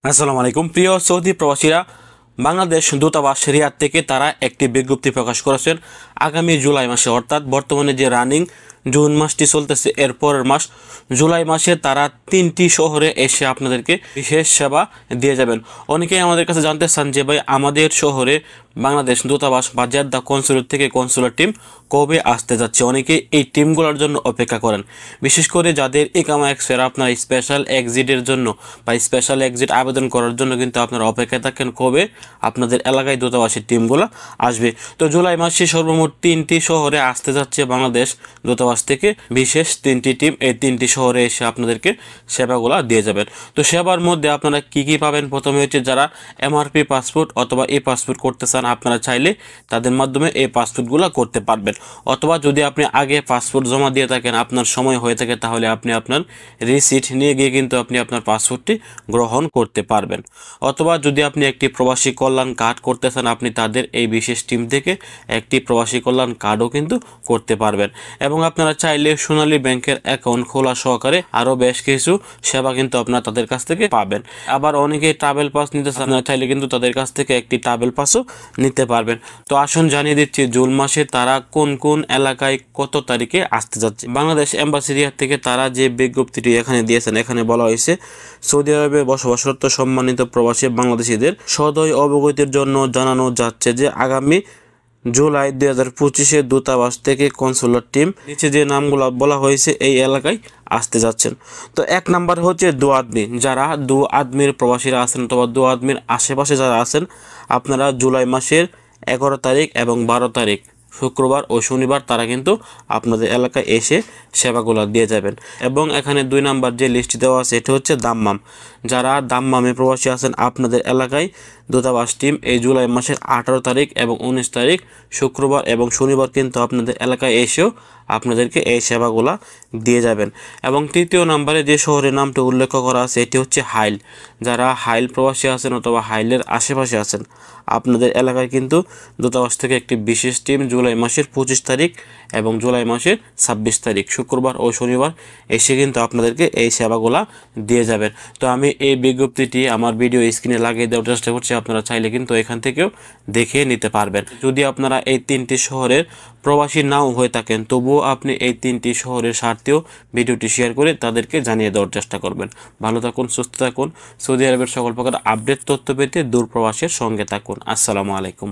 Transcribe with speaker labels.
Speaker 1: আসসালামু আলাইকুম প্রিয় সৌদি প্রবাসীরা। বাংলাদেশ দূতাবাস রিয়াদ থেকে তারা একটি বিজ্ঞপ্তি প্রকাশ করেছেন আগামী জুলাই মাসে, অর্থাৎ বর্তমানে যে রানিং জুন মাসটি চলতেছে এর পরের মাস জুলাই মাসে তারা 3টি শহরে এসে আপনাদেরকে বিশেষ সেবা দিয়ে যাবেন। অনেকেই আমাদের কাছে জানতে চান যে ভাই আমাদের শহরে বাংলাদেশ দূতাবাস বা জেদ্দা কনসুলেট থেকে কনসুলার টিম কবে আসতে যাচ্ছে। অনেকে এই টিমগুলোর জন্য অপেক্ষা করেন, বিশেষ করে যাদের ইকামা এক্সপের আপনার স্পেশাল এক্সিটের জন্য বা স্পেশাল এক্সিট আবেদন করার জন্য কিন্তু আপনারা অপেক্ষায় থাকেন কবে আপনাদের এলাকায় দূতাবাসের টিমগুলো আসবে। তো জুলাই মাসে সর্বমোট 3টি শহরে আসতে যাচ্ছে বাংলাদেশ দূতাবাস থেকে বিশেষ 3টি টিম। এই 3টি শহরে এসে আপনাদেরকে সেবাগুলো দিয়ে যাবেন। তো সেবার মধ্যে আপনারা কি কি পাবেন? প্রথমে হচ্ছে যারা এমআরপি পাসপোর্ট অথবা ই পাসপোর্ট করতে চান, আপনারা চাইলে তাদের মাধ্যমে এই পাসপোর্টগুলো করতে পারবেন। অথবা যদি আপনি আগে পাসপোর্ট জমা দিয়ে থাকেন, আপনার সময় হয়ে থাকে, তাহলে আপনি আপনার রিসিট নিয়ে গিয়ে কিন্তু আপনি আপনার পাসপোর্টটি গ্রহণ করতে পারবেন। অথবা যদি আপনি একটি প্রবাসী কল্যাণ কার্ড করতে চান, আপনি তাদের এই বিশেষ টিম থেকে একটি প্রবাসী কল্যাণ কার্ডও কিন্তু করতে পারবেন। এবং আপনারা চাইলে সোনালী ব্যাংকের অ্যাকাউন্ট খোলা সহকারে আরও বেশ কিছু সেবা কিন্তু আপনারা তাদের কাছ থেকে পাবেন। আবার অনেকে ট্রাভেল পাস নিতে চান, আপনারা চাইলে কিন্তু তাদের কাছ থেকে একটি ট্রাভেল পাসও নিতে পারবেন। তো আসুন জানিয়ে দিচ্ছি জুন মাসে তারা কোন কোন এলাকায় কত তারিখে আসতে যাচ্ছে। বাংলাদেশ এম্বাসি রিয়াদ থেকে তারা যে বিজ্ঞপ্তিটি এখানে দিয়েছেন, এখানে বলা হয়েছে সৌদি আরবে বসবাসরত সম্মানিত প্রবাসী বাংলাদেশিদের সদয় অবগতির জন্য জানানো যাচ্ছে যে আগামী জুলাই 2025-এ দূতাবাস থেকে কনসুলার টিম নিচে যে নামগুলো বলা হয়েছে এই এলাকায় আসতে যাচ্ছেন। তো 1 নাম্বার হচ্ছে দু আদমি। যারা দু আদমির প্রবাসীরা আছেন অথবা দু আদমির আশেপাশে যারা আছেন, আপনারা জুলাই মাসের 11 তারিখ এবং 12 তারিখ শুক্রবার ও শনিবার তারা কিন্তু আপনাদের এলাকায় এসে সেবাগুলো দিয়ে যাবেন। এবং এখানে 2 নাম্বার যে লিস্টটি দেওয়া আছে এটা হচ্ছে দাম্মাম। যারা দাম্মামে প্রবাসী আছেন, আপনাদের এলাকায় দূতাবাস টিম এই জুলাই মাসের 18 তারিখ এবং 19 তারিখ শুক্রবার এবং শনিবার কিন্তু আপনাদের এলাকায় এসেও আপনাদেরকে এই সেবাগুলা দিয়ে যাবেন। এবং 3য় নাম্বারে যে শহরের নামটি উল্লেখ করা আছে এটি হচ্ছে হাইল। যারা হাইল প্রবাসী আছেন অথবা হাইলের আশেপাশে আছেন, আপনাদের এলাকায় কিন্তু দূতাবাস থেকে একটি বিশেষ টিম জুলাই মাসের 25 তারিখ এবং জুলাই মাসের 26 তারিখ শুক্রবার ও শনিবার এসে কিন্তু আপনাদেরকে এই সেবাগুলা দিয়ে যাবেন। তো আমি এই বিজ্ঞপ্তিটি আমার ভিডিও স্ক্রিনে লাগিয়ে দেওয়ার চেষ্টা করছি, আপনারা চাইলে কিন্তু এখান থেকেও দেখে নিতে পারবেন। যদি আপনারা এই 3টি শহরের প্রবাসী নাও হয়ে থাকেন, তবুও আপনি এই 3টি শহরের স্বার্থেও ভিডিওটি শেয়ার করে তাদেরকে জানিয়ে দেওয়ার চেষ্টা করবেন। ভালো থাকুন, সুস্থ থাকুন। সৌদি আরবের সকল প্রকার আপডেট তথ্য পেতে দূর প্রবাসের সঙ্গে থাকুন। আসসালামু আলাইকুম।